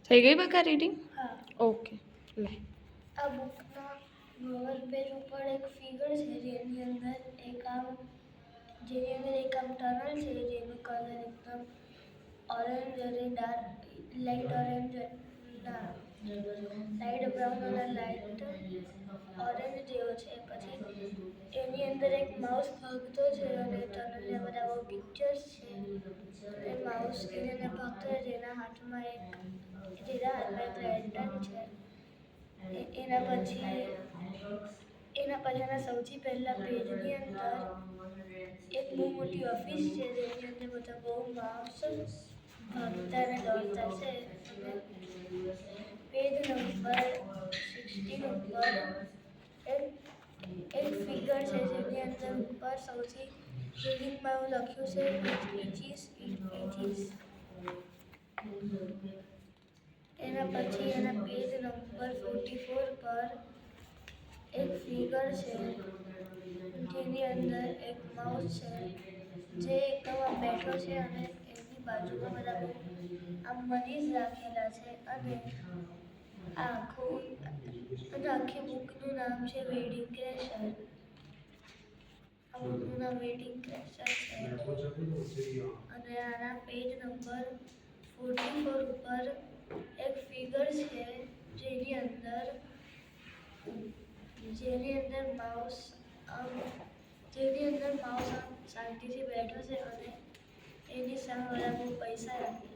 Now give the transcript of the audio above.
થઈ ગઈ બકા રીડિંગ? હા. ઓકે લે. આ બુકના લોઅર પેજ ઉપર એક ફિગર છે જેની અંદર એક ટનલ છે જેનું કલર એકદમ ઓરેન્જ અને ડાર્ક લાઇટ ઓરેન્જ ના લાઇટ બ્રાઉન અને લાઇટ ઓરેન્જ જેવો છે. પછી એની અંદર એક માઉસ ભાગતો છે અને ટનલના બધા બહુ પિક્ચર્સ છે. એ માઉસ એની અંદર ભાગતો છે જેના હાથમાં એક લેન્ટર્ન છે. એના પછીના સૌથી પહેલા પેજની અંદર એક બહુ મોટી ઓફિસ છે જેની અંદર બધા બહુ માણસો ભાગતા અને દોડતા છે. પેજ નંબર 16 ઉપર એક ફિગર છે જેની અંદર ઉપર સૌથી રીડિંગમાં એવું લખ્યું છે ઇચીસ. એના પછી એના પેજ નંબર 44 પર એક ફિગર છે જેની અંદર એક માઉસ છે જે એકદમ બેઠો છે અને એની બાજુમાં બધા આમ મનીઝ રાખેલા છે અને આખી બુકનું નામ છે વેડિંગ ક્રેશર. આ બુકનું નામ વેડિંગ ક્રેશર છે અને આના પેજ નંબર 44 ઉપર એક ફિગર છે જેની અંદર માઉસ શાંતિથી બેઠો છે અને એની સામે બધા બહુ પૈસા રાખેલા